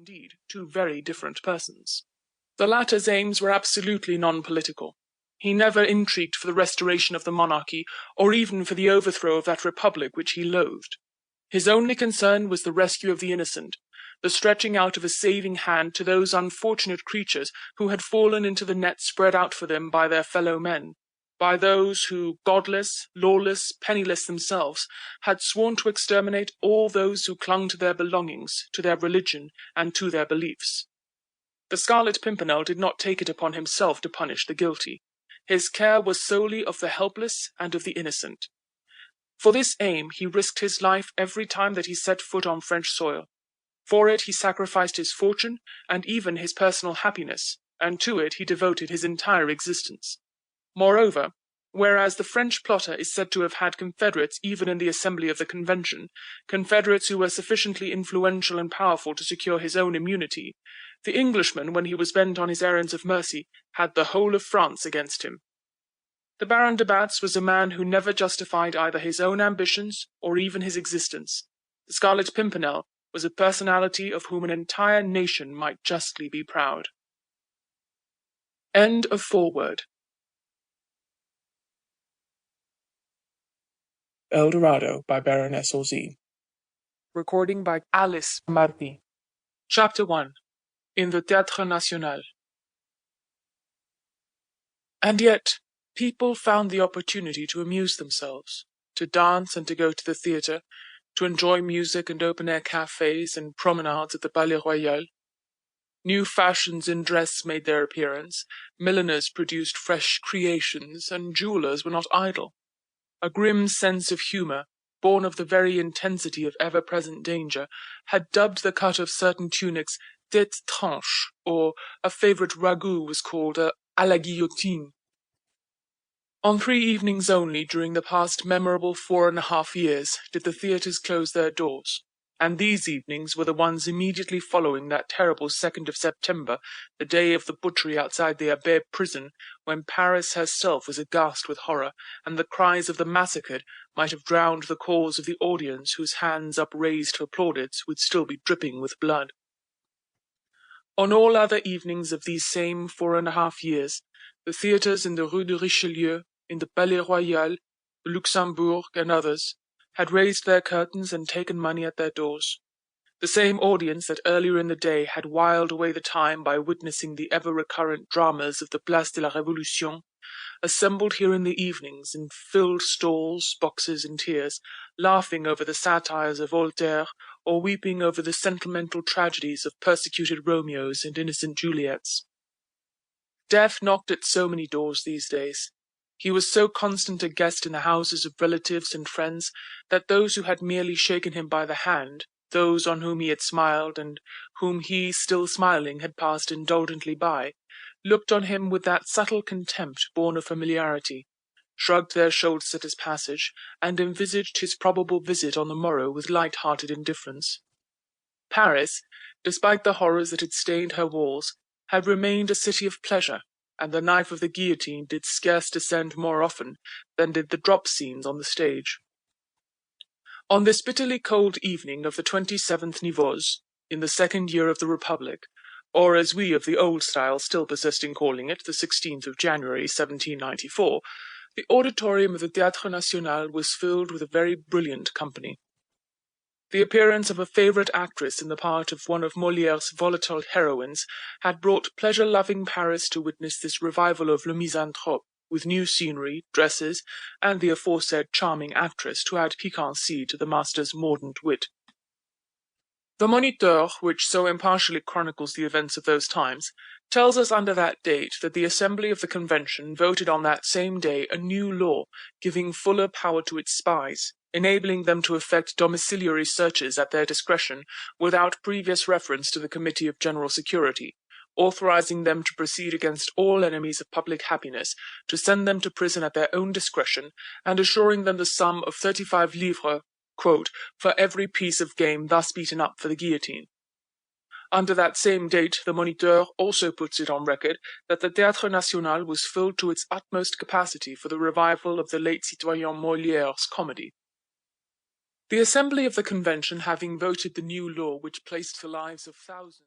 indeed two very different persons. The latter's aims were absolutely non-political. He never intrigued for the restoration of the monarchy, or even for the overthrow of that republic which he loathed. His only concern was the rescue of the innocent, the stretching out of a saving hand to those unfortunate creatures who had fallen into the net spread out for them by their fellow men, by those who, godless, lawless, penniless themselves, had sworn to exterminate all those who clung to their belongings, to their religion, and to their beliefs. The Scarlet Pimpernel did not take it upon himself to punish the guilty. His care was solely of the helpless and of the innocent. For this aim he risked his life every time that he set foot on French soil. For it he sacrificed his fortune and even his personal happiness, and to it he devoted his entire existence. Moreover, whereas the French plotter is said to have had confederates even in the Assembly of the Convention, confederates who were sufficiently influential and powerful to secure his own immunity, the Englishman, when he was bent on his errands of mercy, had the whole of France against him. The Baron de Batz was a man who never justified either his own ambitions or even his existence. The Scarlet Pimpernel was a personality of whom an entire nation might justly be proud. End of foreword. El Dorado by Baroness Orczy. Recording by Alice Marti. Chapter 1. In the Théâtre National. And yet, people found the opportunity to amuse themselves, to dance and to go to the theatre, to enjoy music and open-air cafes and promenades at the Palais Royal. New fashions in dress made their appearance, milliners produced fresh creations, and jewellers were not idle. A grim sense of humour, born of the very intensity of ever-present danger, had dubbed the cut of certain tunics tête tranche, or a favourite ragout was called à la guillotine. On 3 evenings only during the past memorable 4.5 years did the theatres close their doors, and these evenings were the ones immediately following that terrible 2nd of September, the day of the butchery outside the Abbaye prison, when Paris herself was aghast with horror, and the cries of the massacred might have drowned the calls of the audience whose hands upraised for plaudits would still be dripping with blood. On all other evenings of these same 4.5 years, the theatres in the Rue de Richelieu, in the Palais Royal, the Luxembourg, and others, had raised their curtains and taken money at their doors. The same audience that earlier in the day had whiled away the time by witnessing the ever-recurrent dramas of the Place de la Révolution, assembled here in the evenings in filled stalls, boxes, and tiers, laughing over the satires of Voltaire, or weeping over the sentimental tragedies of persecuted Romeos and innocent Juliets. Death knocked at so many doors these days. He was so constant a guest in the houses of relatives and friends that those who had merely shaken him by the hand, those on whom he had smiled and whom he, still smiling, had passed indulgently by, looked on him with that subtle contempt born of familiarity, shrugged their shoulders at his passage, and envisaged his probable visit on the morrow with light-hearted indifference. Paris, despite the horrors that had stained her walls, had remained a city of pleasure, and the knife of the guillotine did scarce descend more often than did the drop scenes on the stage. On this bitterly cold evening of the 27th Nivose, in the 2nd year of the Republic, or as we of the old style still persist in calling it, the 16th of January, 1794, the auditorium of the Théâtre National was filled with a very brilliant company. The appearance of a favourite actress in the part of one of Molière's volatile heroines had brought pleasure-loving Paris to witness this revival of Le Misanthrope, with new scenery, dresses, and the aforesaid charming actress to add piquancy to the master's mordant wit. The Moniteur, which so impartially chronicles the events of those times, tells us under that date that the Assembly of the Convention voted on that same day a new law giving fuller power to its spies, enabling them to effect domiciliary searches at their discretion without previous reference to the Committee of General Security, authorizing them to proceed against all enemies of public happiness, to send them to prison at their own discretion, and assuring them the sum of 35 livres, quote, for every piece of game thus beaten up for the guillotine. Under that same date, the Moniteur also puts it on record that the Théâtre National was filled to its utmost capacity for the revival of the late citoyen Molière's comedy. The Assembly of the Convention having voted the new law which placed the lives of thousands